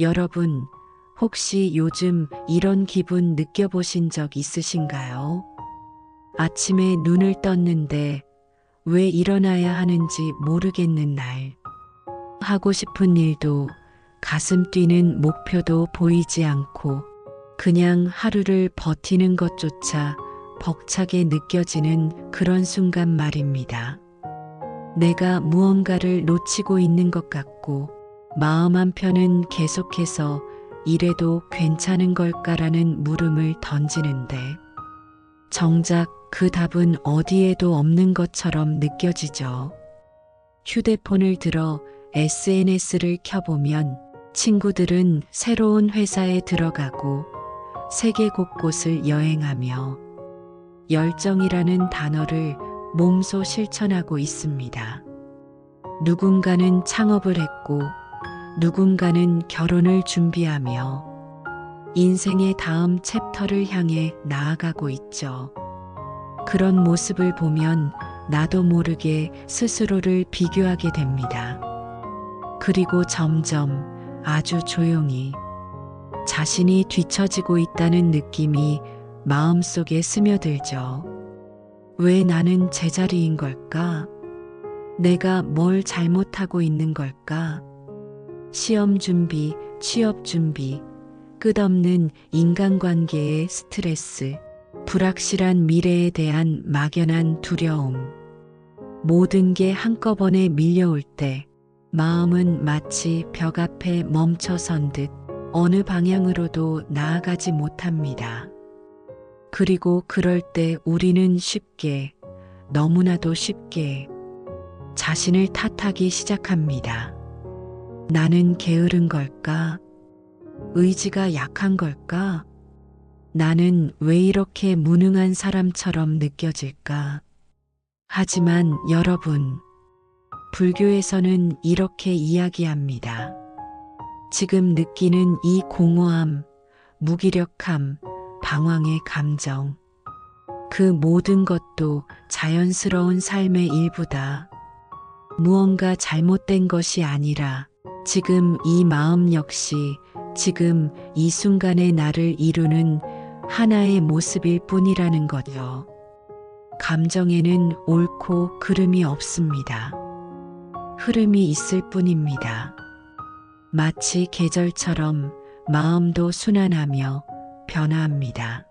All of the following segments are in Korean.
여러분, 혹시 요즘 이런 기분 느껴보신 적 있으신가요? 아침에 눈을 떴는데 왜 일어나야 하는지 모르겠는 날. 하고 싶은 일도 가슴 뛰는 목표도 보이지 않고 그냥 하루를 버티는 것조차 벅차게 느껴지는 그런 순간 말입니다. 내가 무언가를 놓치고 있는 것 같고 마음 한편은 계속해서 이래도 괜찮은 걸까라는 물음을 던지는데 정작 그 답은 어디에도 없는 것처럼 느껴지죠. 휴대폰을 들어 SNS를 켜보면 친구들은 새로운 회사에 들어가고 세계 곳곳을 여행하며 열정이라는 단어를 몸소 실천하고 있습니다. 누군가는 창업을 했고 누군가는 결혼을 준비하며 인생의 다음 챕터를 향해 나아가고 있죠. 그런 모습을 보면 나도 모르게 스스로를 비교하게 됩니다. 그리고 점점 아주 조용히 자신이 뒤처지고 있다는 느낌이 마음속에 스며들죠. 왜 나는 제자리인 걸까? 내가 뭘 잘못하고 있는 걸까? 시험 준비, 취업 준비, 끝없는 인간관계의 스트레스, 불확실한 미래에 대한 막연한 두려움. 모든 게 한꺼번에 밀려올 때 마음은 마치 벽 앞에 멈춰선 듯 어느 방향으로도 나아가지 못합니다. 그리고 그럴 때 우리는 쉽게, 너무나도 쉽게 자신을 탓하기 시작합니다. 나는 게으른 걸까? 의지가 약한 걸까? 나는 왜 이렇게 무능한 사람처럼 느껴질까? 하지만 여러분, 불교에서는 이렇게 이야기합니다. 지금 느끼는 이 공허함, 무기력함, 방황의 감정, 그 모든 것도 자연스러운 삶의 일부다. 무언가 잘못된 것이 아니라 지금 이 마음 역시 지금 이 순간의 나를 이루는 하나의 모습일 뿐이라는 거죠. 감정에는 옳고 그름이 없습니다. 흐름이 있을 뿐입니다. 마치 계절처럼 마음도 순환하며 변화합니다.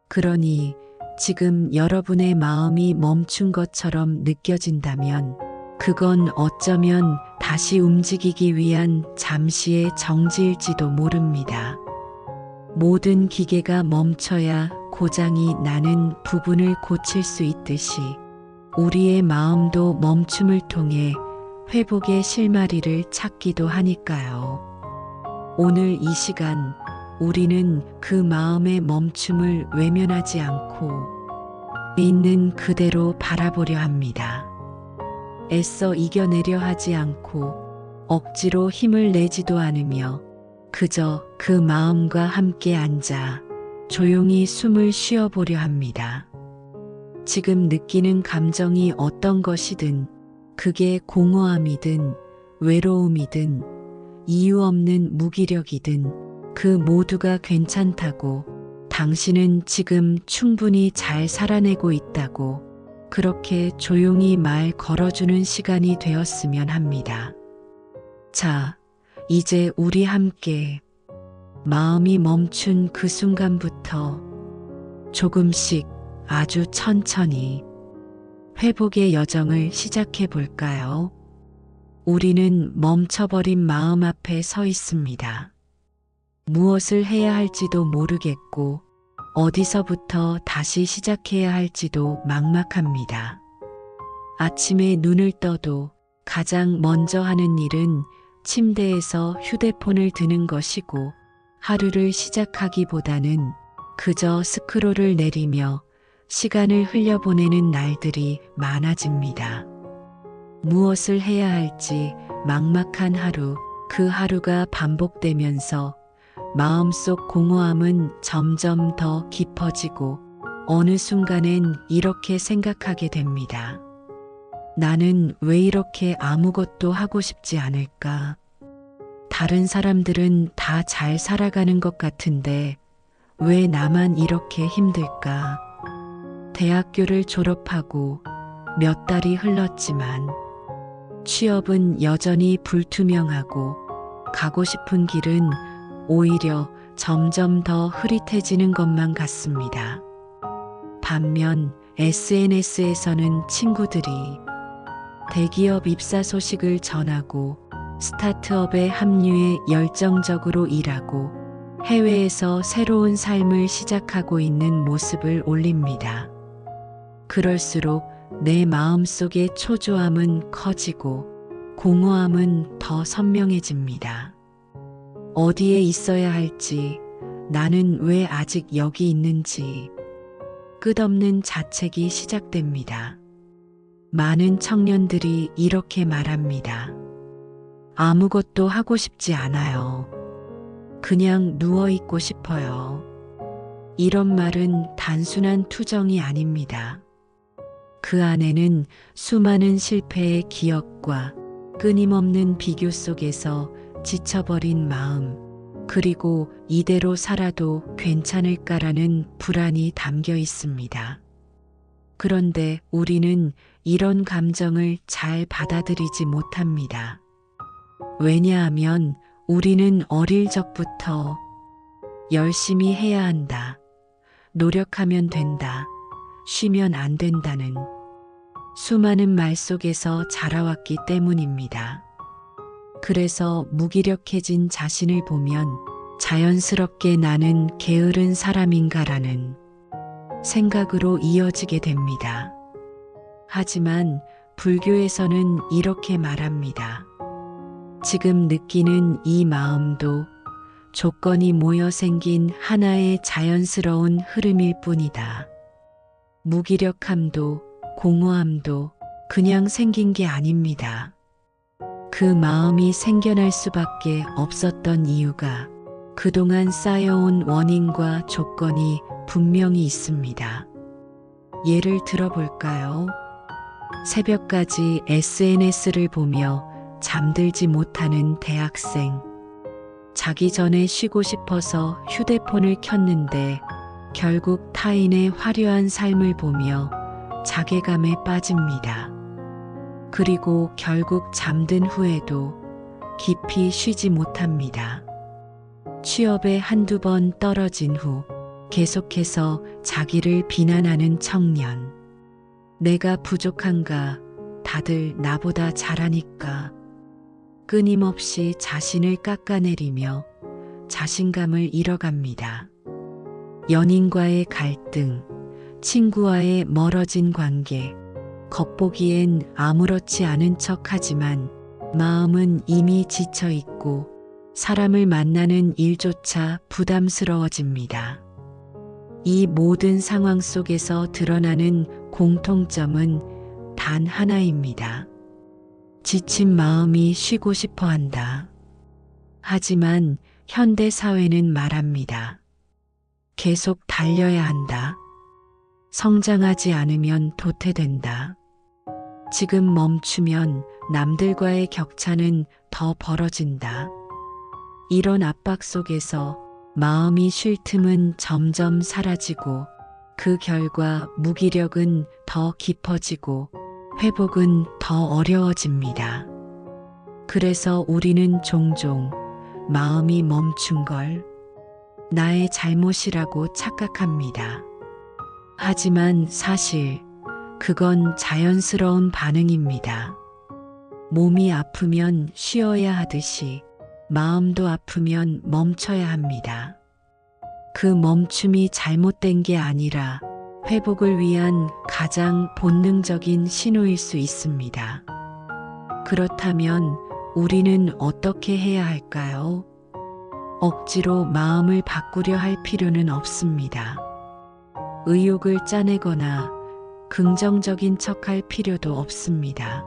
그러니 지금 여러분의 마음이 멈춘 것처럼 느껴진다면 그건 어쩌면 다시 움직이기 위한 잠시의 정지일지도 모릅니다. 모든 기계가 멈춰야 고장이 나는 부분을 고칠 수 있듯이 우리의 마음도 멈춤을 통해 회복의 실마리를 찾기도 하니까요. 오늘 이 시간 우리는 그 마음의 멈춤을 외면하지 않고 있는 그대로 바라보려 합니다. 애써 이겨내려 하지 않고 억지로 힘을 내지도 않으며 그저 그 마음과 함께 앉아 조용히 숨을 쉬어보려 합니다. 지금 느끼는 감정이 어떤 것이든 그게 공허함이든 외로움이든 이유 없는 무기력이든 그 모두가 괜찮다고 당신은 지금 충분히 잘 살아내고 있다고 그렇게 조용히 말 걸어주는 시간이 되었으면 합니다. 자, 이제 우리 함께 마음이 멈춘 그 순간부터 조금씩 아주 천천히 회복의 여정을 시작해 볼까요? 우리는 멈춰버린 마음 앞에 서 있습니다. 무엇을 해야 할지도 모르겠고 어디서부터 다시 시작해야 할지도 막막합니다. 아침에 눈을 떠도 가장 먼저 하는 일은 침대에서 휴대폰을 드는 것이고 하루를 시작하기보다는 그저 스크롤을 내리며 시간을 흘려보내는 날들이 많아집니다. 무엇을 해야 할지 막막한 하루, 그 하루가 반복되면서 마음속 공허함은 점점 더 깊어지고 어느 순간엔 이렇게 생각하게 됩니다. 나는 왜 이렇게 아무것도 하고 싶지 않을까? 다른 사람들은 다 잘 살아가는 것 같은데 왜 나만 이렇게 힘들까? 대학교를 졸업하고 몇 달이 흘렀지만 취업은 여전히 불투명하고 가고 싶은 길은 오히려 점점 더 흐릿해지는 것만 같습니다. 반면 SNS에서는 친구들이 대기업 입사 소식을 전하고 스타트업에 합류해 열정적으로 일하고 해외에서 새로운 삶을 시작하고 있는 모습을 올립니다. 그럴수록 내 마음속의 초조함은 커지고 공허함은 더 선명해집니다. 어디에 있어야 할지, 나는 왜 아직 여기 있는지 끝없는 자책이 시작됩니다. 많은 청년들이 이렇게 말합니다. 아무것도 하고 싶지 않아요. 그냥 누워있고 싶어요. 이런 말은 단순한 투정이 아닙니다. 그 안에는 수많은 실패의 기억과 끊임없는 비교 속에서 지쳐버린 마음, 그리고 이대로 살아도 괜찮을까라는 불안이 담겨 있습니다. 그런데 우리는 이런 감정을 잘 받아들이지 못합니다. 왜냐하면 우리는 어릴 적부터 열심히 해야 한다, 노력하면 된다, 쉬면 안 된다는 수많은 말 속에서 자라왔기 때문입니다. 그래서 무기력해진 자신을 보면 자연스럽게 나는 게으른 사람인가라는 생각으로 이어지게 됩니다. 하지만 불교에서는 이렇게 말합니다. 지금 느끼는 이 마음도 조건이 모여 생긴 하나의 자연스러운 흐름일 뿐이다. 무기력함도 공허함도 그냥 생긴 게 아닙니다. 그 마음이 생겨날 수밖에 없었던 이유가 그동안 쌓여온 원인과 조건이 분명히 있습니다. 예를 들어볼까요? 새벽까지 SNS를 보며 잠들지 못하는 대학생. 자기 전에 쉬고 싶어서 휴대폰을 켰는데 결국 타인의 화려한 삶을 보며 자괴감에 빠집니다. 그리고 결국 잠든 후에도 깊이 쉬지 못합니다. 취업에 한두 번 떨어진 후 계속해서 자기를 비난하는 청년. 내가 부족한가? 다들 나보다 잘하니까. 끊임없이 자신을 깎아내리며 자신감을 잃어갑니다. 연인과의 갈등, 친구와의 멀어진 관계, 겉보기엔 아무렇지 않은 척하지만 마음은 이미 지쳐 있고 사람을 만나는 일조차 부담스러워집니다. 이 모든 상황 속에서 드러나는 공통점은 단 하나입니다. 지친 마음이 쉬고 싶어 한다. 하지만 현대 사회는 말합니다. 계속 달려야 한다. 성장하지 않으면 도태된다. 지금 멈추면 남들과의 격차는 더 벌어진다. 이런 압박 속에서 마음이 쉴 틈은 점점 사라지고 그 결과 무기력은 더 깊어지고 회복은 더 어려워집니다. 그래서 우리는 종종 마음이 멈춘 걸 나의 잘못이라고 착각합니다. 하지만 사실 그건 자연스러운 반응입니다. 몸이 아프면 쉬어야 하듯이 마음도 아프면 멈춰야 합니다. 그 멈춤이 잘못된 게 아니라 회복을 위한 가장 본능적인 신호일 수 있습니다. 그렇다면 우리는 어떻게 해야 할까요? 억지로 마음을 바꾸려 할 필요는 없습니다. 의욕을 짜내거나 긍정적인 척할 필요도 없습니다.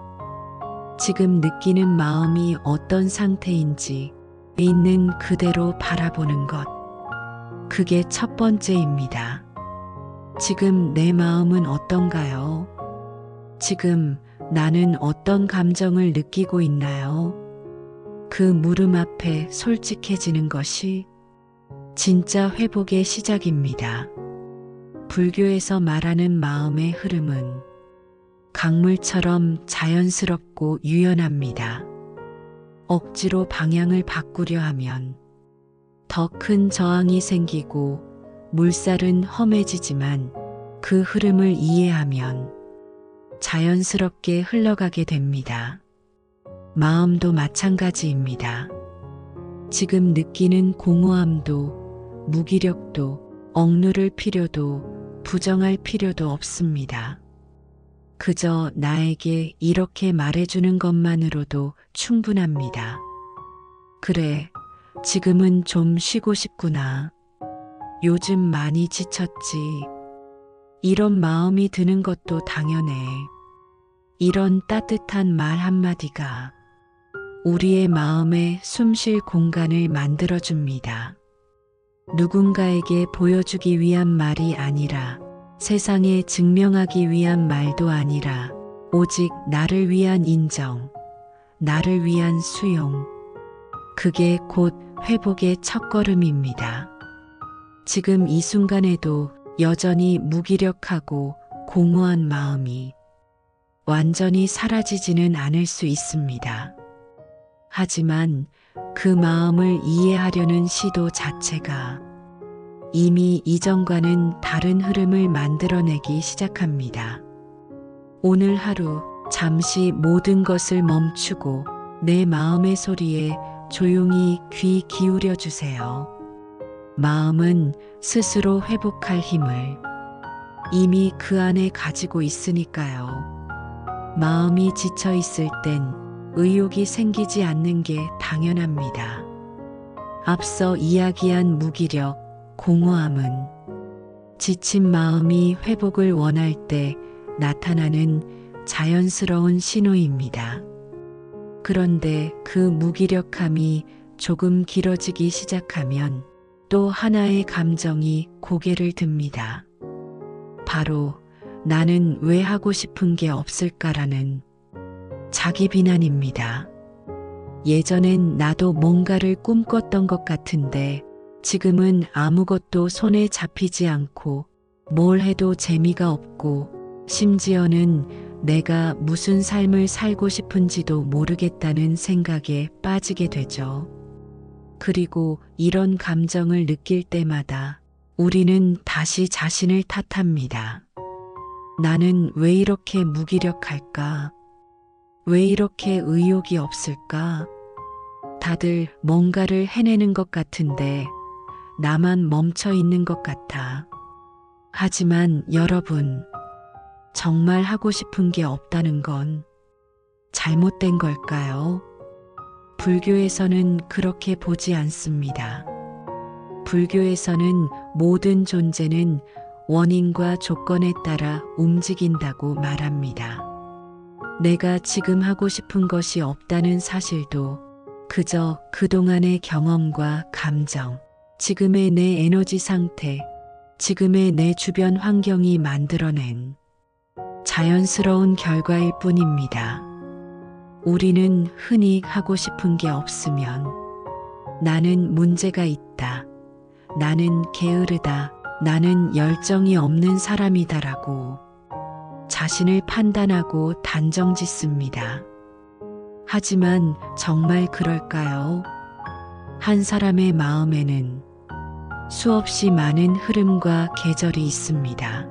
지금 느끼는 마음이 어떤 상태인지 있는 그대로 바라보는 것. 그게 첫 번째입니다. 지금 내 마음은 어떤가요? 지금 나는 어떤 감정을 느끼고 있나요? 그 물음 앞에 솔직해지는 것이 진짜 회복의 시작입니다. 불교에서 말하는 마음의 흐름은 강물처럼 자연스럽고 유연합니다. 억지로 방향을 바꾸려 하면 더 큰 저항이 생기고 물살은 험해지지만 그 흐름을 이해하면 자연스럽게 흘러가게 됩니다. 마음도 마찬가지입니다. 지금 느끼는 공허함도 무기력도 억누를 필요도 부정할 필요도 없습니다. 그저 나에게 이렇게 말해주는 것만으로도 충분합니다. 그래, 지금은 좀 쉬고 싶구나. 요즘 많이 지쳤지. 이런 마음이 드는 것도 당연해. 이런 따뜻한 말 한마디가 우리의 마음에 숨쉴 공간을 만들어줍니다. 누군가에게 보여주기 위한 말이 아니라 세상에 증명하기 위한 말도 아니라 오직 나를 위한 인정, 나를 위한 수용. 그게 곧 회복의 첫걸음입니다. 지금 이 순간에도 여전히 무기력하고 공허한 마음이 완전히 사라지지는 않을 수 있습니다. 하지만 그 마음을 이해하려는 시도 자체가 이미 이전과는 다른 흐름을 만들어내기 시작합니다. 오늘 하루 잠시 모든 것을 멈추고 내 마음의 소리에 조용히 귀 기울여 주세요. 마음은 스스로 회복할 힘을 이미 그 안에 가지고 있으니까요. 마음이 지쳐 있을 땐 의욕이 생기지 않는 게 당연합니다. 앞서 이야기한 무기력, 공허함은 지친 마음이 회복을 원할 때 나타나는 자연스러운 신호입니다. 그런데 그 무기력함이 조금 길어지기 시작하면 또 하나의 감정이 고개를 듭니다. 바로 나는 왜 하고 싶은 게 없을까라는 자기 비난입니다. 예전엔 나도 뭔가를 꿈꿨던 것 같은데 지금은 아무것도 손에 잡히지 않고 뭘 해도 재미가 없고 심지어는 내가 무슨 삶을 살고 싶은지도 모르겠다는 생각에 빠지게 되죠. 그리고 이런 감정을 느낄 때마다 우리는 다시 자신을 탓합니다. 나는 왜 이렇게 무기력할까? 왜 이렇게 의욕이 없을까? 다들 뭔가를 해내는 것 같은데 나만 멈춰 있는 것 같아. 하지만 여러분, 정말 하고 싶은 게 없다는 건 잘못된 걸까요? 불교에서는 그렇게 보지 않습니다. 불교에서는 모든 존재는 원인과 조건에 따라 움직인다고 말합니다. 내가 지금 하고 싶은 것이 없다는 사실도 그저 그동안의 경험과 감정, 지금의 내 에너지 상태, 지금의 내 주변 환경이 만들어낸 자연스러운 결과일 뿐입니다. 우리는 흔히 하고 싶은 게 없으면 나는 문제가 있다, 나는 게으르다, 나는 열정이 없는 사람이다라고 자신을 판단하고 단정 짓습니다. 하지만 정말 그럴까요? 한 사람의 마음에는 수없이 많은 흐름과 계절이 있습니다.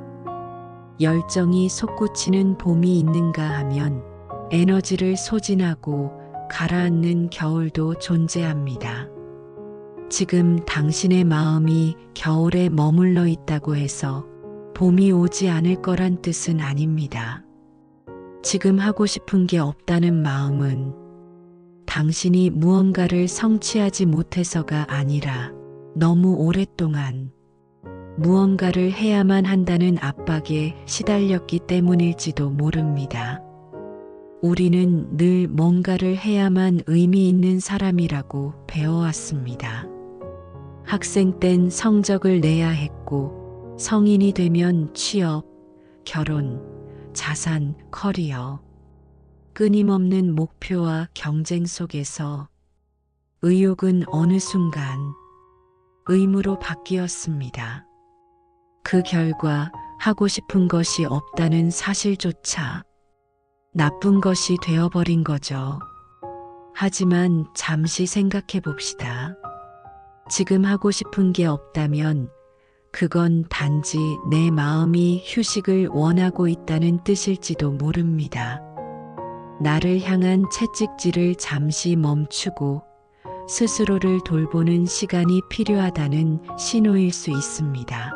열정이 솟구치는 봄이 있는가 하면 에너지를 소진하고 가라앉는 겨울도 존재합니다. 지금 당신의 마음이 겨울에 머물러 있다고 해서 봄이 오지 않을 거란 뜻은 아닙니다. 지금 하고 싶은 게 없다는 마음은 당신이 무언가를 성취하지 못해서가 아니라 너무 오랫동안 무언가를 해야만 한다는 압박에 시달렸기 때문일지도 모릅니다. 우리는 늘 뭔가를 해야만 의미 있는 사람이라고 배워왔습니다. 학생 땐 성적을 내야 했고, 성인이 되면 취업, 결혼, 자산, 커리어, 끊임없는 목표와 경쟁 속에서 의욕은 어느 순간 의무로 바뀌었습니다. 그 결과 하고 싶은 것이 없다는 사실조차 나쁜 것이 되어버린 거죠. 하지만 잠시 생각해 봅시다. 지금 하고 싶은 게 없다면 그건 단지 내 마음이 휴식을 원하고 있다는 뜻일지도 모릅니다. 나를 향한 채찍질을 잠시 멈추고 스스로를 돌보는 시간이 필요하다는 신호일 수 있습니다.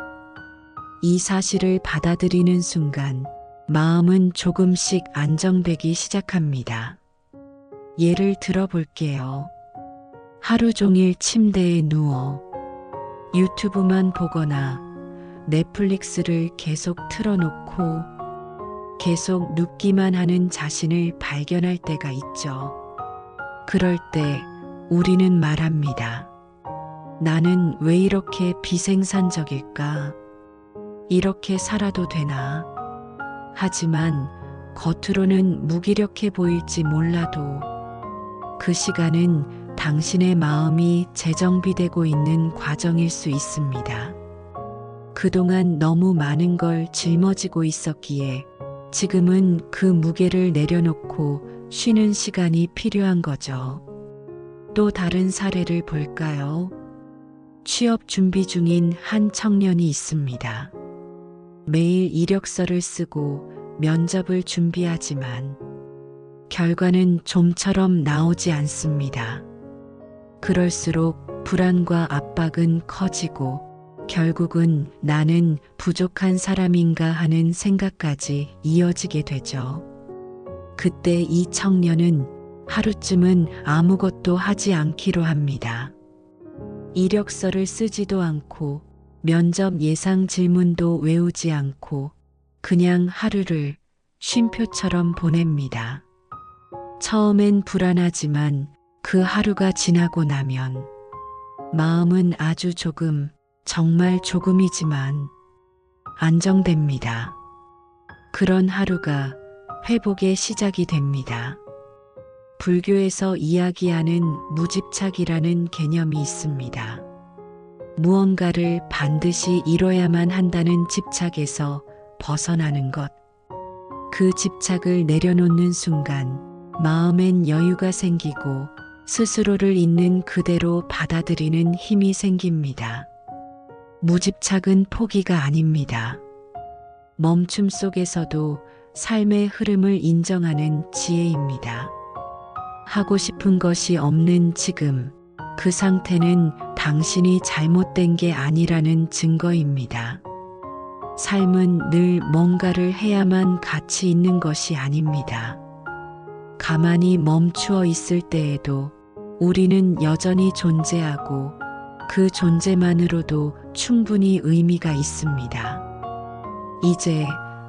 이 사실을 받아들이는 순간 마음은 조금씩 안정되기 시작합니다. 예를 들어 볼게요. 하루 종일 침대에 누워 유튜브만 보거나 넷플릭스를 계속 틀어놓고 계속 눕기만 하는 자신을 발견할 때가 있죠. 그럴 때 우리는 말합니다. 나는 왜 이렇게 비생산적일까? 이렇게 살아도 되나? 하지만 겉으로는 무기력해 보일지 몰라도 그 시간은 당신의 마음이 재정비되고 있는 과정일 수 있습니다. 그동안 너무 많은 걸 짊어지고 있었기에 지금은 그 무게를 내려놓고 쉬는 시간이 필요한 거죠. 또 다른 사례를 볼까요? 취업 준비 중인 한 청년이 있습니다. 매일 이력서를 쓰고 면접을 준비하지만 결과는 좀처럼 나오지 않습니다. 그럴수록 불안과 압박은 커지고 결국은 나는 부족한 사람인가 하는 생각까지 이어지게 되죠. 그때 이 청년은 하루쯤은 아무것도 하지 않기로 합니다. 이력서를 쓰지도 않고 면접 예상 질문도 외우지 않고 그냥 하루를 쉼표처럼 보냅니다. 처음엔 불안하지만 그 하루가 지나고 나면 마음은 아주 조금, 정말 조금이지만 안정됩니다. 그런 하루가 회복의 시작이 됩니다. 불교에서 이야기하는 무집착이라는 개념이 있습니다. 무언가를 반드시 이뤄야만 한다는 집착에서 벗어나는 것. 그 집착을 내려놓는 순간 마음엔 여유가 생기고 스스로를 있는 그대로 받아들이는 힘이 생깁니다. 무집착은 포기가 아닙니다. 멈춤 속에서도 삶의 흐름을 인정하는 지혜입니다. 하고 싶은 것이 없는 지금, 그 상태는 당신이 잘못된 게 아니라는 증거입니다. 삶은 늘 뭔가를 해야만 가치 있는 것이 아닙니다. 가만히 멈추어 있을 때에도 우리는 여전히 존재하고 그 존재만으로도 충분히 의미가 있습니다. 이제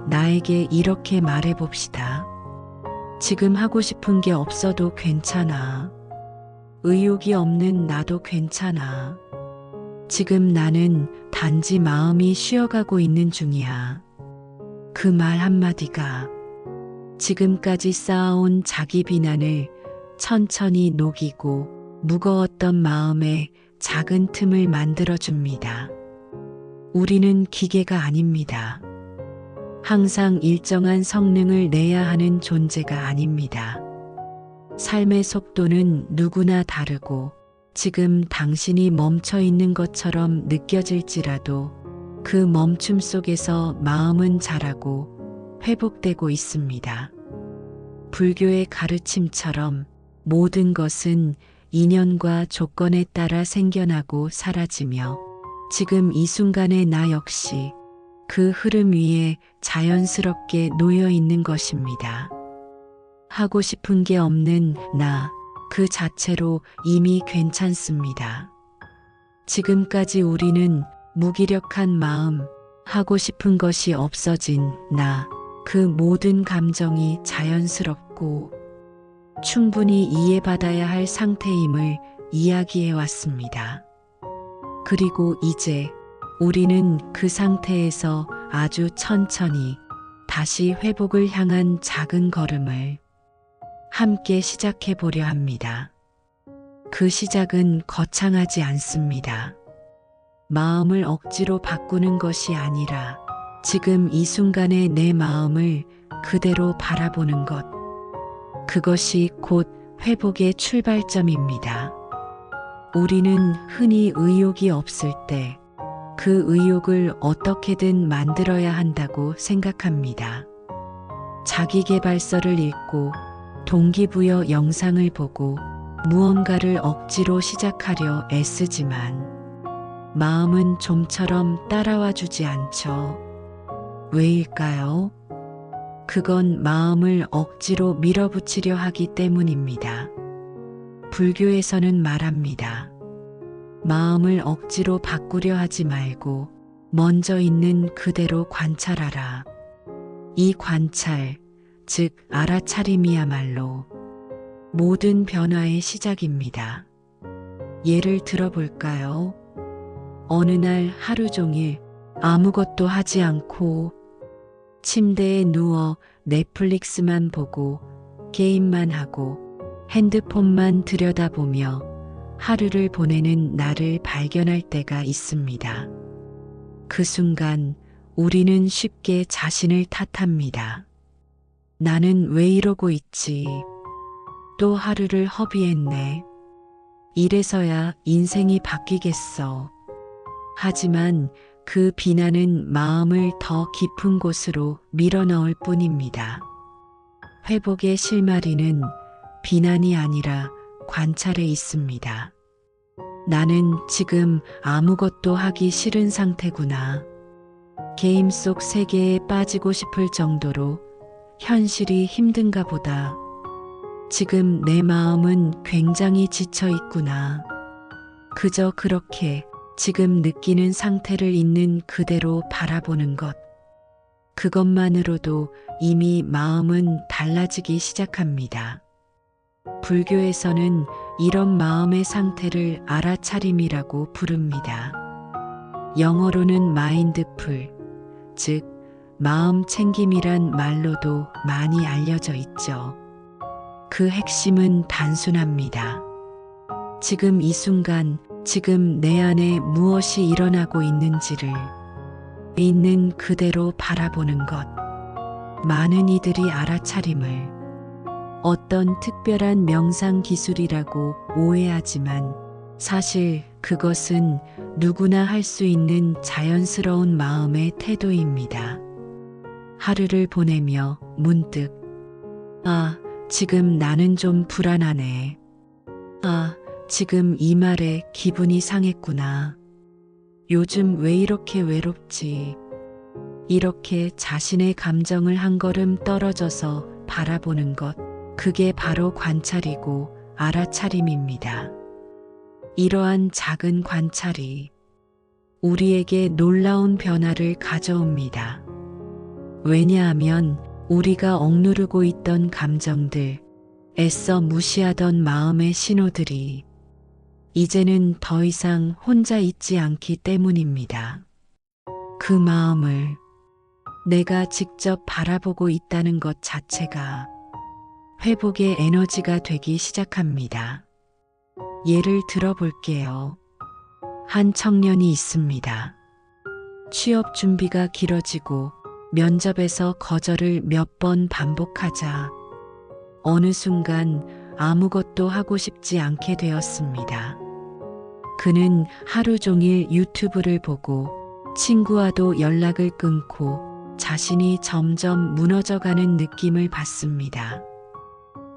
나에게 이렇게 말해봅시다. 지금 하고 싶은 게 없어도 괜찮아. 의욕이 없는 나도 괜찮아. 지금 나는 단지 마음이 쉬어가고 있는 중이야. 그 말 한마디가 지금까지 쌓아온 자기 비난을 천천히 녹이고 무거웠던 마음에 작은 틈을 만들어줍니다. 우리는 기계가 아닙니다. 항상 일정한 성능을 내야 하는 존재가 아닙니다. 삶의 속도는 누구나 다르고 지금 당신이 멈춰 있는 것처럼 느껴질지라도 그 멈춤 속에서 마음은 자라고 회복되고 있습니다. 불교의 가르침처럼 모든 것은 인연과 조건에 따라 생겨나고 사라지며 지금 이 순간의 나 역시 그 흐름 위에 자연스럽게 놓여 있는 것입니다. 하고 싶은 게 없는 나 그 자체로 이미 괜찮습니다. 지금까지 우리는 무기력한 마음, 하고 싶은 것이 없어진 나, 그 모든 감정이 자연스럽고 충분히 이해받아야 할 상태임을 이야기해 왔습니다. 그리고 이제 우리는 그 상태에서 아주 천천히 다시 회복을 향한 작은 걸음을 함께 시작해 보려 합니다. 그 시작은 거창하지 않습니다. 마음을 억지로 바꾸는 것이 아니라 지금 이 순간의 내 마음을 그대로 바라보는 것. 그것이 곧 회복의 출발점입니다. 우리는 흔히 의욕이 없을 때 그 의욕을 어떻게든 만들어야 한다고 생각합니다. 자기계발서를 읽고 동기부여 영상을 보고 무언가를 억지로 시작하려 애쓰지만 마음은 좀처럼 따라와 주지 않죠. 왜일까요? 그건 마음을 억지로 밀어붙이려 하기 때문입니다. 불교에서는 말합니다. 마음을 억지로 바꾸려 하지 말고 먼저 있는 그대로 관찰하라. 이 관찰, 즉 알아차림이야말로 모든 변화의 시작입니다. 예를 들어볼까요? 어느 날 하루 종일 아무것도 하지 않고 침대에 누워 넷플릭스만 보고 게임만 하고 핸드폰만 들여다보며 하루를 보내는 나를 발견할 때가 있습니다. 그 순간 우리는 쉽게 자신을 탓합니다. 나는 왜 이러고 있지? 또 하루를 허비했네. 이래서야 인생이 바뀌겠어. 하지만 그 비난은 마음을 더 깊은 곳으로 밀어넣을 뿐입니다. 회복의 실마리는 비난이 아니라 관찰에 있습니다. 나는 지금 아무것도 하기 싫은 상태구나. 게임 속 세계에 빠지고 싶을 정도로 현실이 힘든가 보다. 지금 내 마음은 굉장히 지쳐 있구나. 그저 그렇게 지금 느끼는 상태를 있는 그대로 바라보는 것. 그것만으로도 이미 마음은 달라지기 시작합니다. 불교에서는 이런 마음의 상태를 알아차림이라고 부릅니다. 영어로는 마인드풀, 즉 마음 챙김이란 말로도 많이 알려져 있죠. 그 핵심은 단순합니다. 지금 이 순간, 지금 내 안에 무엇이 일어나고 있는지를 있는 그대로 바라보는 것. 많은 이들이 알아차림을 어떤 특별한 명상 기술이라고 오해하지만 사실 그것은 누구나 할 수 있는 자연스러운 마음의 태도입니다. 하루를 보내며 문득 지금 나는 좀 불안하네. 지금 이 말에 기분이 상했구나. 요즘 왜 이렇게 외롭지? 이렇게 자신의 감정을 한 걸음 떨어져서 바라보는 것. 그게 바로 관찰이고 알아차림입니다. 이러한 작은 관찰이 우리에게 놀라운 변화를 가져옵니다. 왜냐하면 우리가 억누르고 있던 감정들, 애써 무시하던 마음의 신호들이 이제는 더 이상 혼자 있지 않기 때문입니다. 그 마음을 내가 직접 바라보고 있다는 것 자체가 회복의 에너지가 되기 시작합니다. 예를 들어볼게요. 한 청년이 있습니다. 취업 준비가 길어지고 면접에서 거절을 몇 번 반복하자 어느 순간 아무것도 하고 싶지 않게 되었습니다. 그는 하루 종일 유튜브를 보고 친구와도 연락을 끊고 자신이 점점 무너져가는 느낌을 받습니다.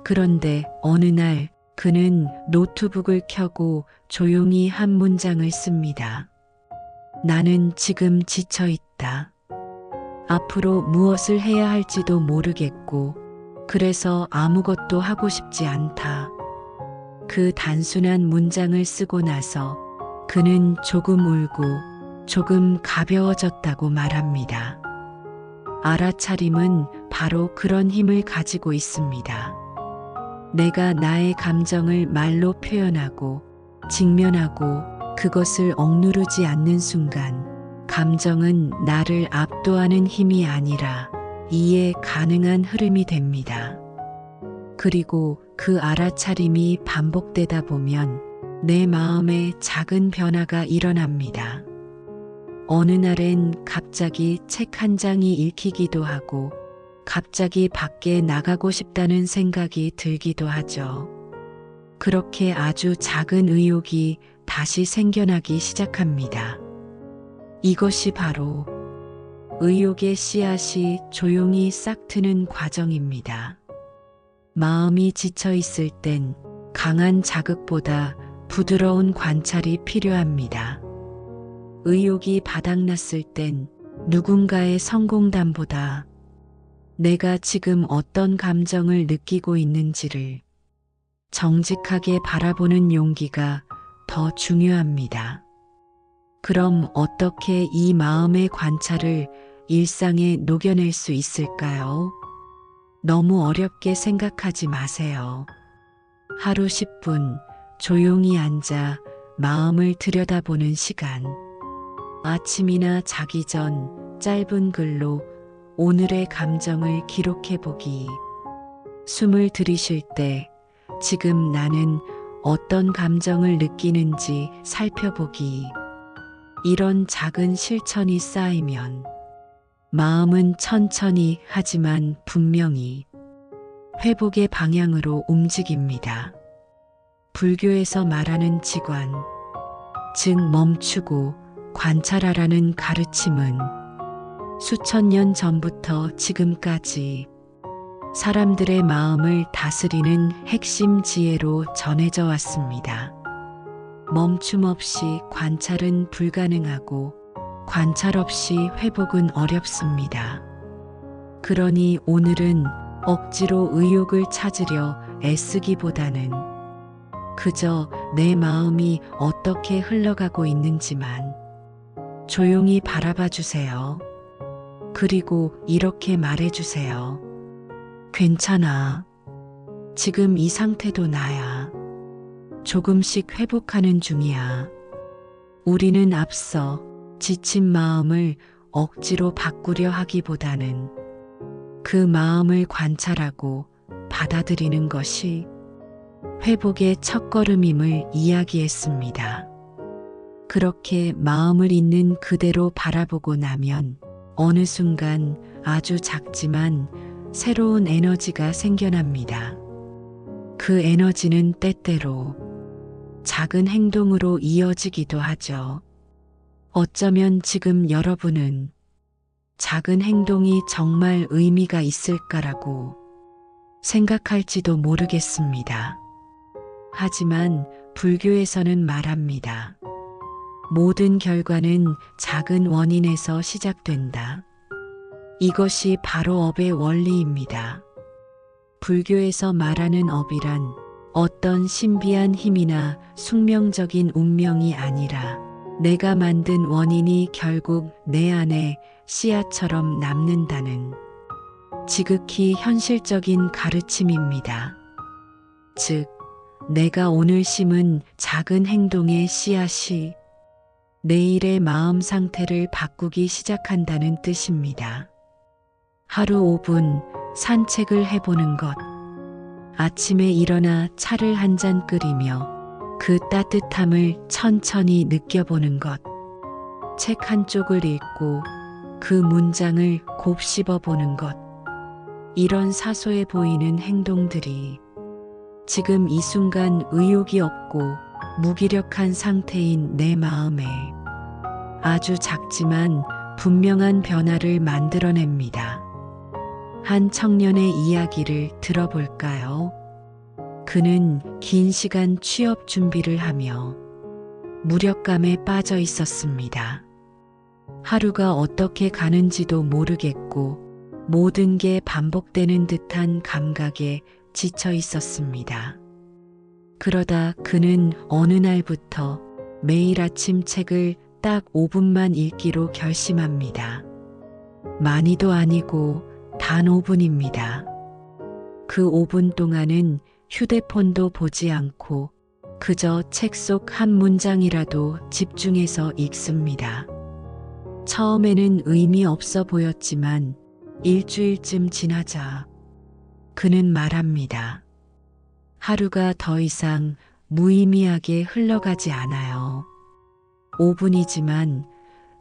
그런데 어느 날 그는 노트북을 켜고 조용히 한 문장을 씁니다. 나는 지금 지쳐 있다. 앞으로 무엇을 해야 할지도 모르겠고, 그래서 아무것도 하고 싶지 않다. 그 단순한 문장을 쓰고 나서 그는 조금 울고 조금 가벼워졌다고 말합니다. 알아차림은 바로 그런 힘을 가지고 있습니다. 내가 나의 감정을 말로 표현하고 직면하고 그것을 억누르지 않는 순간 감정은 나를 압도하는 힘이 아니라 이해 가능한 흐름이 됩니다. 그리고 그 알아차림이 반복되다 보면 내 마음에 작은 변화가 일어납니다. 어느 날엔 갑자기 책 한 장이 읽히기도 하고 갑자기 밖에 나가고 싶다는 생각이 들기도 하죠. 그렇게 아주 작은 의욕이 다시 생겨나기 시작합니다. 이것이 바로 의욕의 씨앗이 조용히 싹 트는 과정입니다. 마음이 지쳐 있을 땐 강한 자극보다 부드러운 관찰이 필요합니다. 의욕이 바닥났을 땐 누군가의 성공담보다 내가 지금 어떤 감정을 느끼고 있는지를 정직하게 바라보는 용기가 더 중요합니다. 그럼 어떻게 이 마음의 관찰을 일상에 녹여낼 수 있을까요? 너무 어렵게 생각하지 마세요. 하루 10분 조용히 앉아 마음을 들여다보는 시간. 아침이나 자기 전 짧은 글로 오늘의 감정을 기록해 보기. 숨을 들이쉴 때 지금 나는 어떤 감정을 느끼는지 살펴보기. 이런 작은 실천이 쌓이면 마음은 천천히 하지만 분명히 회복의 방향으로 움직입니다. 불교에서 말하는 지관, 즉 멈추고 관찰하라는 가르침은 수천 년 전부터 지금까지 사람들의 마음을 다스리는 핵심 지혜로 전해져 왔습니다. 멈춤 없이 관찰은 불가능하고 관찰 없이 회복은 어렵습니다. 그러니 오늘은 억지로 의욕을 찾으려 애쓰기보다는 그저 내 마음이 어떻게 흘러가고 있는지만 조용히 바라봐 주세요. 그리고 이렇게 말해 주세요. 괜찮아. 지금 이 상태도 나야. 조금씩 회복하는 중이야. 우리는 앞서 지친 마음을 억지로 바꾸려 하기보다는 그 마음을 관찰하고 받아들이는 것이 회복의 첫걸음임을 이야기했습니다. 그렇게 마음을 있는 그대로 바라보고 나면 어느 순간 아주 작지만 새로운 에너지가 생겨납니다. 그 에너지는 때때로 작은 행동으로 이어지기도 하죠. 어쩌면 지금 여러분은 작은 행동이 정말 의미가 있을까라고 생각할지도 모르겠습니다. 하지만 불교에서는 말합니다. 모든 결과는 작은 원인에서 시작된다. 이것이 바로 업의 원리입니다. 불교에서 말하는 업이란 어떤 신비한 힘이나 숙명적인 운명이 아니라 내가 만든 원인이 결국 내 안에 씨앗처럼 남는다는 지극히 현실적인 가르침입니다. 즉, 내가 오늘 심은 작은 행동의 씨앗이 내일의 마음 상태를 바꾸기 시작한다는 뜻입니다. 하루 5분 산책을 해보는 것. 아침에 일어나 차를 한 잔 끓이며 그 따뜻함을 천천히 느껴보는 것. 책 한 쪽을 읽고 그 문장을 곱씹어 보는 것. 이런 사소해 보이는 행동들이 지금 이 순간 의욕이 없고 무기력한 상태인 내 마음에 아주 작지만 분명한 변화를 만들어냅니다. 한 청년의 이야기를 들어볼까요? 그는 긴 시간 취업 준비를 하며 무력감에 빠져 있었습니다. 하루가 어떻게 가는지도 모르겠고 모든 게 반복되는 듯한 감각에 지쳐 있었습니다. 그러다 그는 어느 날부터 매일 아침 책을 딱 5분만 읽기로 결심합니다. 많이도 아니고 단 5분입니다. 그 5분 동안은 휴대폰도 보지 않고 그저 책 속 한 문장이라도 집중해서 읽습니다. 처음에는 의미 없어 보였지만 일주일쯤 지나자 그는 말합니다. 하루가 더 이상 무의미하게 흘러가지 않아요. 5분이지만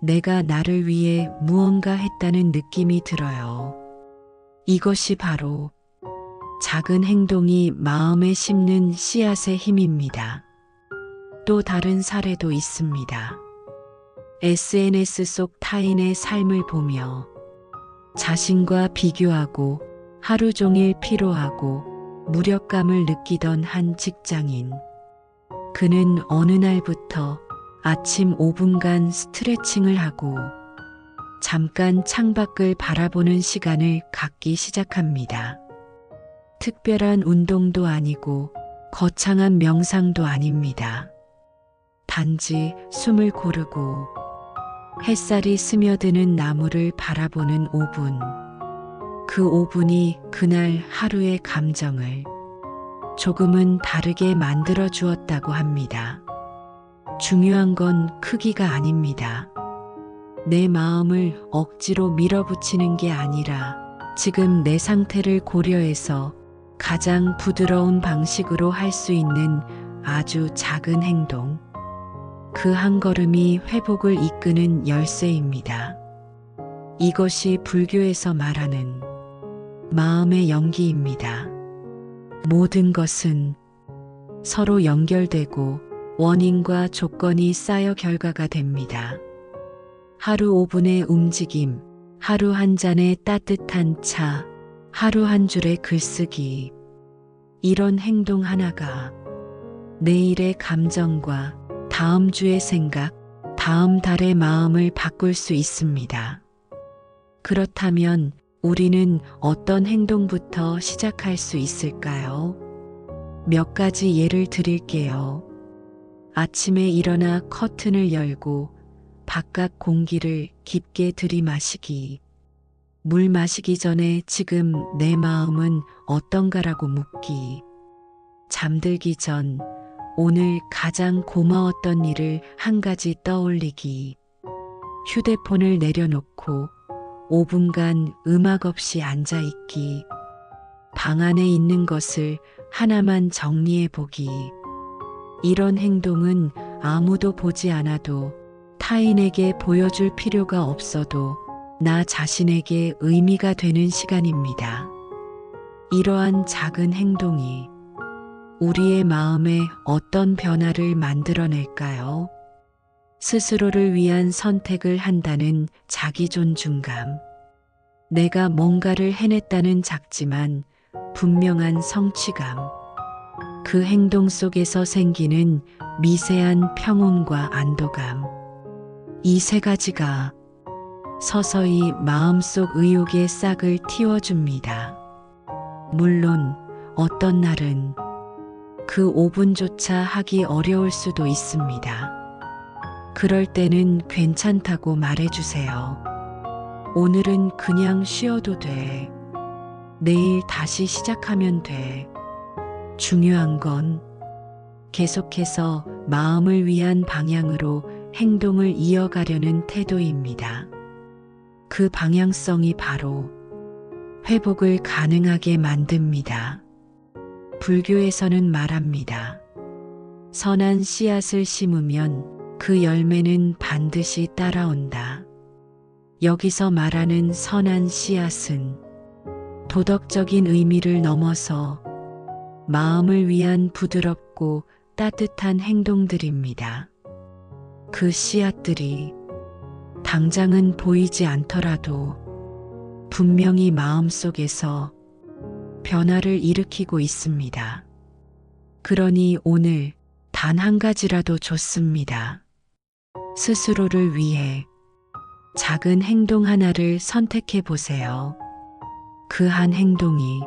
내가 나를 위해 무언가 했다는 느낌이 들어요. 이것이 바로 작은 행동이 마음에 심는 씨앗의 힘입니다. 또 다른 사례도 있습니다. SNS 속 타인의 삶을 보며 자신과 비교하고 하루 종일 피로하고 무력감을 느끼던 한 직장인. 그는 어느 날부터 아침 5분간 스트레칭을 하고 잠깐 창밖을 바라보는 시간을 갖기 시작합니다. 특별한 운동도 아니고 거창한 명상도 아닙니다. 단지 숨을 고르고 햇살이 스며드는 나무를 바라보는 5분. 그 5분이 그날 하루의 감정을 조금은 다르게 만들어 주었다고 합니다. 중요한 건 크기가 아닙니다. 내 마음을 억지로 밀어붙이는 게 아니라 지금 내 상태를 고려해서 가장 부드러운 방식으로 할 수 있는 아주 작은 행동. 그 한 걸음이 회복을 이끄는 열쇠입니다. 이것이 불교에서 말하는 마음의 연기입니다. 모든 것은 서로 연결되고 원인과 조건이 쌓여 결과가 됩니다. 하루 5분의 움직임, 하루 한 잔의 따뜻한 차, 하루 한 줄의 글쓰기. 이런 행동 하나가 내일의 감정과 다음 주의 생각, 다음 달의 마음을 바꿀 수 있습니다. 그렇다면 우리는 어떤 행동부터 시작할 수 있을까요? 몇 가지 예를 드릴게요. 아침에 일어나 커튼을 열고 바깥 공기를 깊게 들이마시기. 물 마시기 전에 지금 내 마음은 어떤가라고 묻기. 잠들기 전 오늘 가장 고마웠던 일을 한 가지 떠올리기. 휴대폰을 내려놓고 5분간 음악 없이 앉아있기. 방 안에 있는 것을 하나만 정리해 보기. 이런 행동은 아무도 보지 않아도 타인에게 보여줄 필요가 없어도 나 자신에게 의미가 되는 시간입니다. 이러한 작은 행동이 우리의 마음에 어떤 변화를 만들어낼까요? 스스로를 위한 선택을 한다는 자기 존중감. 내가 뭔가를 해냈다는 작지만 분명한 성취감. 그 행동 속에서 생기는 미세한 평온과 안도감. 이 세 가지가 서서히 마음속 의욕의 싹을 틔워줍니다. 물론 어떤 날은 그 5분조차 하기 어려울 수도 있습니다. 그럴 때는 괜찮다고 말해주세요. 오늘은 그냥 쉬어도 돼. 내일 다시 시작하면 돼. 중요한 건 계속해서 마음을 위한 방향으로 행동을 이어가려는 태도입니다. 그 방향성이 바로 회복을 가능하게 만듭니다. 불교에서는 말합니다. 선한 씨앗을 심으면 그 열매는 반드시 따라온다. 여기서 말하는 선한 씨앗은 도덕적인 의미를 넘어서 마음을 위한 부드럽고 따뜻한 행동들입니다. 그 씨앗들이 당장은 보이지 않더라도 분명히 마음속에서 변화를 일으키고 있습니다. 그러니 오늘 단 한 가지라도 좋습니다. 스스로를 위해 작은 행동 하나를 선택해 보세요. 그 한 행동이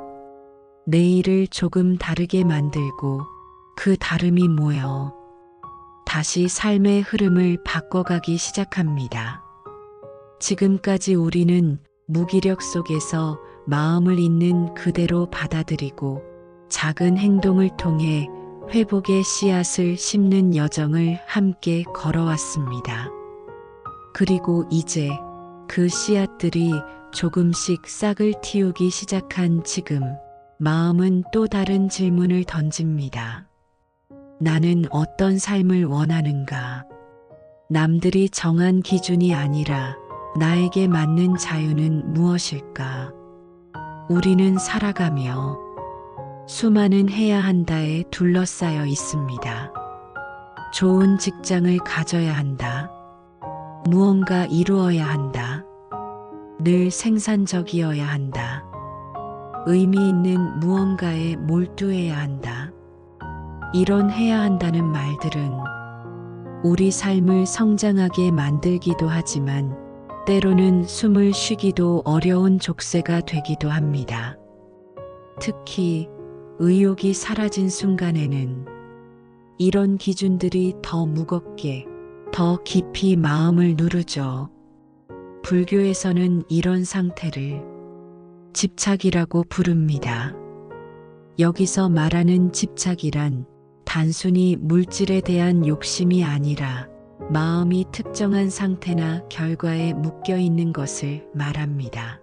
내일을 조금 다르게 만들고 그 다름이 모여 다시 삶의 흐름을 바꿔가기 시작합니다. 지금까지 우리는 무기력 속에서 마음을 있는 그대로 받아들이고 작은 행동을 통해 회복의 씨앗을 심는 여정을 함께 걸어왔습니다. 그리고 이제 그 씨앗들이 조금씩 싹을 틔우기 시작한 지금 마음은 또 다른 질문을 던집니다. 나는 어떤 삶을 원하는가? 남들이 정한 기준이 아니라 나에게 맞는 자유는 무엇일까? 우리는 살아가며 수많은 해야 한다에 둘러싸여 있습니다. 좋은 직장을 가져야 한다. 무언가 이루어야 한다. 늘 생산적이어야 한다. 의미 있는 무언가에 몰두해야 한다. 이런 해야 한다는 말들은 우리 삶을 성장하게 만들기도 하지만 때로는 숨을 쉬기도 어려운 족쇄가 되기도 합니다. 특히 의욕이 사라진 순간에는 이런 기준들이 더 무겁게, 더 깊이 마음을 누르죠. 불교에서는 이런 상태를 집착이라고 부릅니다. 여기서 말하는 집착이란 단순히 물질에 대한 욕심이 아니라 마음이 특정한 상태나 결과에 묶여 있는 것을 말합니다.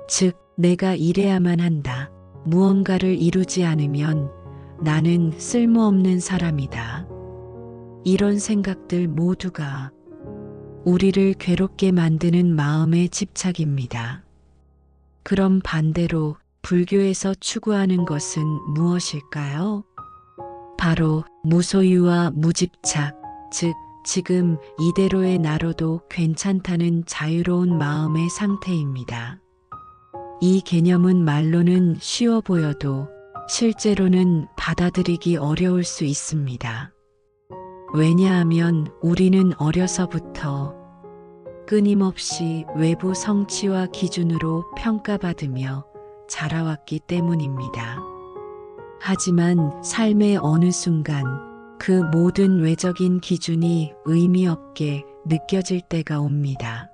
즉, 내가 이래야만 한다. 무언가를 이루지 않으면 나는 쓸모없는 사람이다. 이런 생각들 모두가 우리를 괴롭게 만드는 마음의 집착입니다. 그럼 반대로 불교에서 추구하는 것은 무엇일까요? 바로 무소유와 무집착, 즉 지금 이대로의 나로도 괜찮다는 자유로운 마음의 상태입니다. 이 개념은 말로는 쉬워 보여도 실제로는 받아들이기 어려울 수 있습니다. 왜냐하면 우리는 어려서부터 끊임없이 외부 성취와 기준으로 평가받으며 자라왔기 때문입니다. 하지만 삶의 어느 순간 그 모든 외적인 기준이 의미 없게 느껴질 때가 옵니다.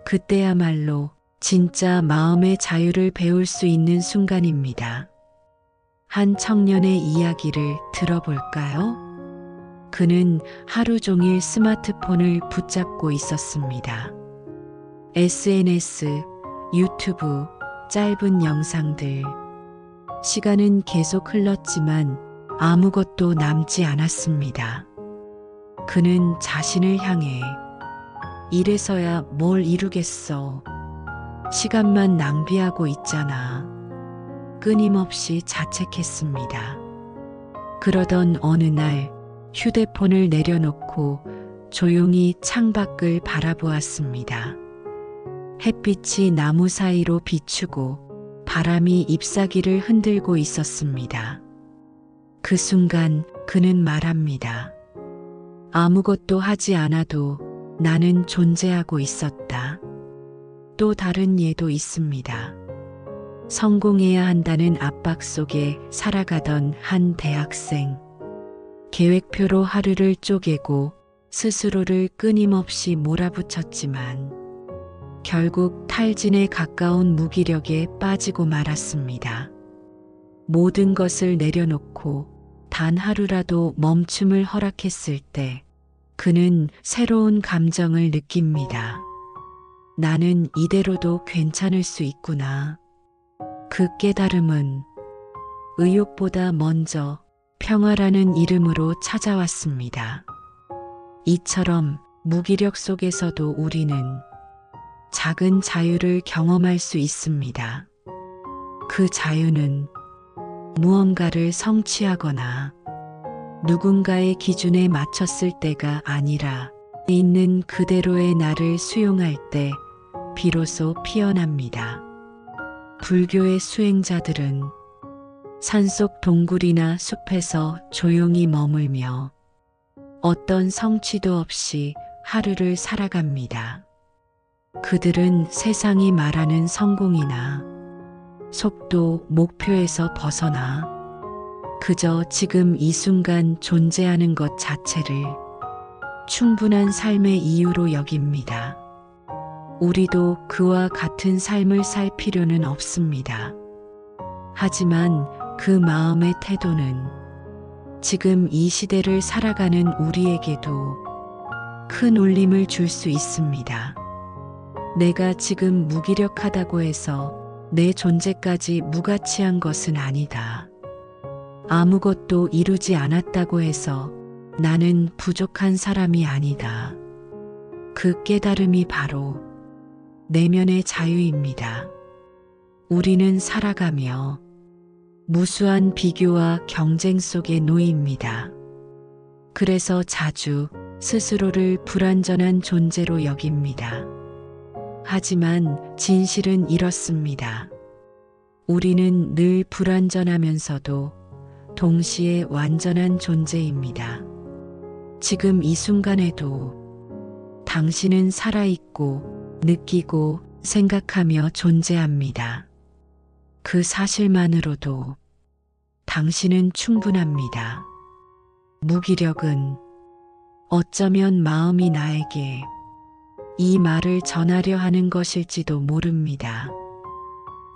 그때야말로 진짜 마음의 자유를 배울 수 있는 순간입니다. 한 청년의 이야기를 들어볼까요? 그는 하루 종일 스마트폰을 붙잡고 있었습니다. SNS, 유튜브, 짧은 영상들. 시간은 계속 흘렀지만 아무것도 남지 않았습니다. 그는 자신을 향해 이래서야 뭘 이루겠어. 시간만 낭비하고 있잖아. 끊임없이 자책했습니다. 그러던 어느 날 휴대폰을 내려놓고 조용히 창밖을 바라보았습니다. 햇빛이 나무 사이로 비추고 바람이 잎사귀를 흔들고 있었습니다. 그 순간 그는 말합니다. 아무것도 하지 않아도 나는 존재하고 있었다. 또 다른 예도 있습니다. 성공해야 한다는 압박 속에 살아가던 한 대학생. 계획표로 하루를 쪼개고 스스로를 끊임없이 몰아붙였지만 결국 탈진에 가까운 무기력에 빠지고 말았습니다. 모든 것을 내려놓고 단 하루라도 멈춤을 허락했을 때 그는 새로운 감정을 느낍니다. 나는 이대로도 괜찮을 수 있구나. 그 깨달음은 의욕보다 먼저 평화라는 이름으로 찾아왔습니다. 이처럼 무기력 속에서도 우리는 작은 자유를 경험할 수 있습니다. 그 자유는 무언가를 성취하거나 누군가의 기준에 맞췄을 때가 아니라 있는 그대로의 나를 수용할 때 비로소 피어납니다. 불교의 수행자들은 산속 동굴이나 숲에서 조용히 머물며 어떤 성취도 없이 하루를 살아갑니다. 그들은 세상이 말하는 성공이나 속도, 목표에서 벗어나 그저 지금 이 순간 존재하는 것 자체를 충분한 삶의 이유로 여깁니다. 우리도 그와 같은 삶을 살 필요는 없습니다. 하지만 그 마음의 태도는 지금 이 시대를 살아가는 우리에게도 큰 울림을 줄 수 있습니다. 내가 지금 무기력하다고 해서 내 존재까지 무가치한 것은 아니다. 아무것도 이루지 않았다고 해서 나는 부족한 사람이 아니다. 그 깨달음이 바로 내면의 자유입니다. 우리는 살아가며 무수한 비교와 경쟁 속에 놓입니다. 그래서 자주 스스로를 불완전한 존재로 여깁니다. 하지만 진실은 이렇습니다. 우리는 늘 불완전하면서도 동시에 완전한 존재입니다. 지금 이 순간에도 당신은 살아있고 느끼고 생각하며 존재합니다. 그 사실만으로도 당신은 충분합니다. 무기력은 어쩌면 마음이 나에게 이 말을 전하려 하는 것일지도 모릅니다.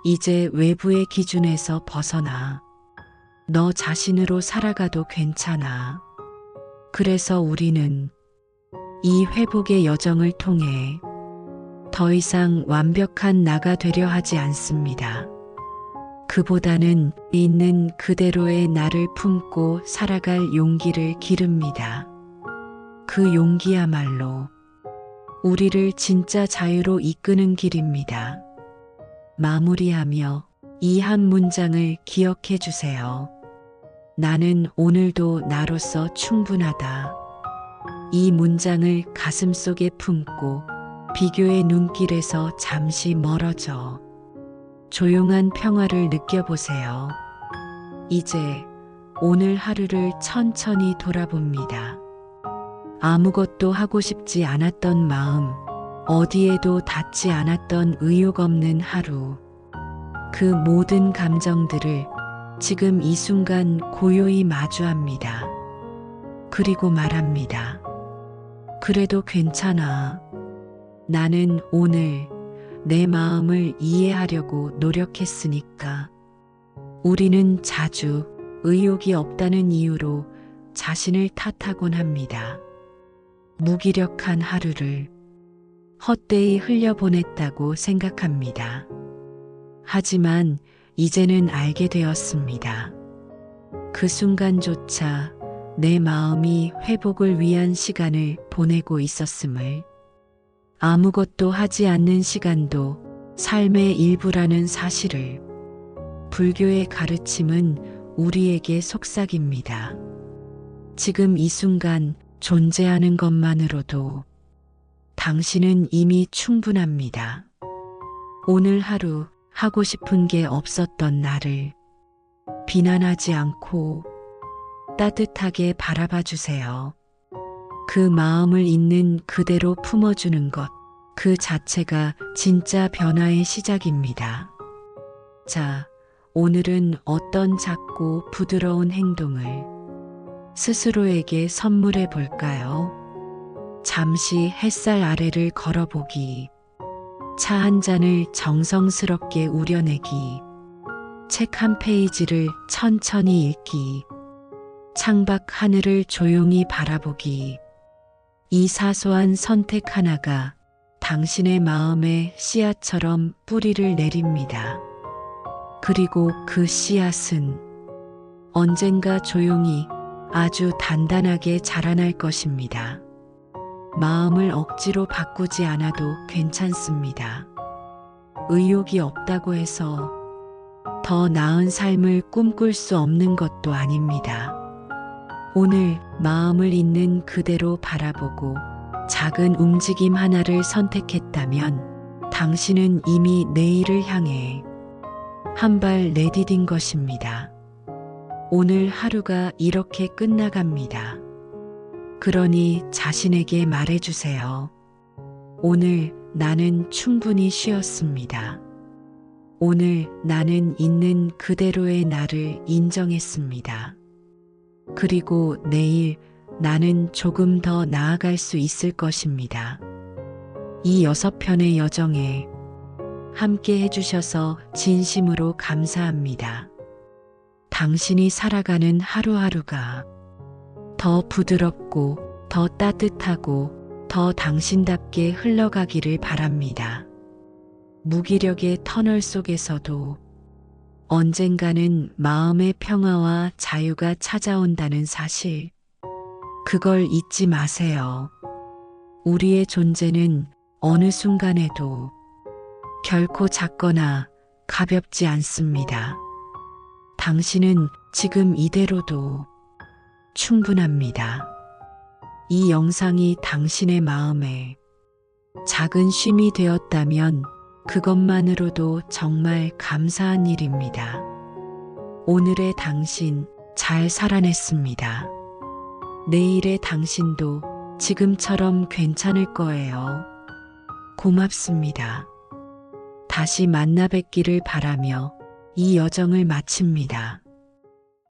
이제 외부의 기준에서 벗어나 너 자신으로 살아가도 괜찮아. 그래서 우리는 이 회복의 여정을 통해 더 이상 완벽한 나가 되려 하지 않습니다. 그보다는 있는 그대로의 나를 품고 살아갈 용기를 기릅니다. 그 용기야말로 우리를 진짜 자유로 이끄는 길입니다. 마무리하며 이 한 문장을 기억해 주세요. 나는 오늘도 나로서 충분하다. 이 문장을 가슴속에 품고 비교의 눈길에서 잠시 멀어져 조용한 평화를 느껴보세요. 이제 오늘 하루를 천천히 돌아봅니다. 아무것도 하고 싶지 않았던 마음, 어디에도 닿지 않았던 의욕 없는 하루. 그 모든 감정들을 지금 이 순간 고요히 마주합니다. 그리고 말합니다. 그래도 괜찮아. 나는 오늘 내 마음을 이해하려고 노력했으니까. 우리는 자주 의욕이 없다는 이유로 자신을 탓하곤 합니다. 무기력한 하루를 헛되이 흘려보냈다고 생각합니다. 하지만 이제는 알게 되었습니다. 그 순간조차 내 마음이 회복을 위한 시간을 보내고 있었음을, 아무것도 하지 않는 시간도 삶의 일부라는 사실을. 불교의 가르침은 우리에게 속삭입니다. 지금 이 순간 존재하는 것만으로도 당신은 이미 충분합니다. 오늘 하루 하고 싶은 게 없었던 나를 비난하지 않고 따뜻하게 바라봐 주세요. 그 마음을 있는 그대로 품어주는 것, 그 자체가 진짜 변화의 시작입니다. 자, 오늘은 어떤 작고 부드러운 행동을 스스로에게 선물해 볼까요? 잠시 햇살 아래를 걸어보기, 차 한 잔을 정성스럽게 우려내기, 책 한 페이지를 천천히 읽기, 창밖 하늘을 조용히 바라보기. 이 사소한 선택 하나가 당신의 마음에 씨앗처럼 뿌리를 내립니다. 그리고 그 씨앗은 언젠가 조용히 아주 단단하게 자라날 것입니다. 마음을 억지로 바꾸지 않아도 괜찮습니다. 의욕이 없다고 해서 더 나은 삶을 꿈꿀 수 없는 것도 아닙니다. 오늘 마음을 있는 그대로 바라보고 작은 움직임 하나를 선택했다면 당신은 이미 내일을 향해 한 발 내디딘 것입니다. 오늘 하루가 이렇게 끝나갑니다. 그러니 자신에게 말해주세요. 오늘 나는 충분히 쉬었습니다. 오늘 나는 있는 그대로의 나를 인정했습니다. 그리고 내일 나는 조금 더 나아갈 수 있을 것입니다. 이 6편의 여정에 함께 해주셔서 진심으로 감사합니다. 당신이 살아가는 하루하루가 더 부드럽고 더 따뜻하고 더 당신답게 흘러가기를 바랍니다. 무기력의 터널 속에서도 언젠가는 마음의 평화와 자유가 찾아온다는 사실. 그걸 잊지 마세요. 우리의 존재는 어느 순간에도 결코 작거나 가볍지 않습니다. 당신은 지금 이대로도 충분합니다. 이 영상이 당신의 마음에 작은 쉼이 되었다면 그것만으로도 정말 감사한 일입니다. 오늘의 당신 잘 살아냈습니다. 내일의 당신도 지금처럼 괜찮을 거예요. 고맙습니다. 다시 만나 뵙기를 바라며 이 여정을 마칩니다.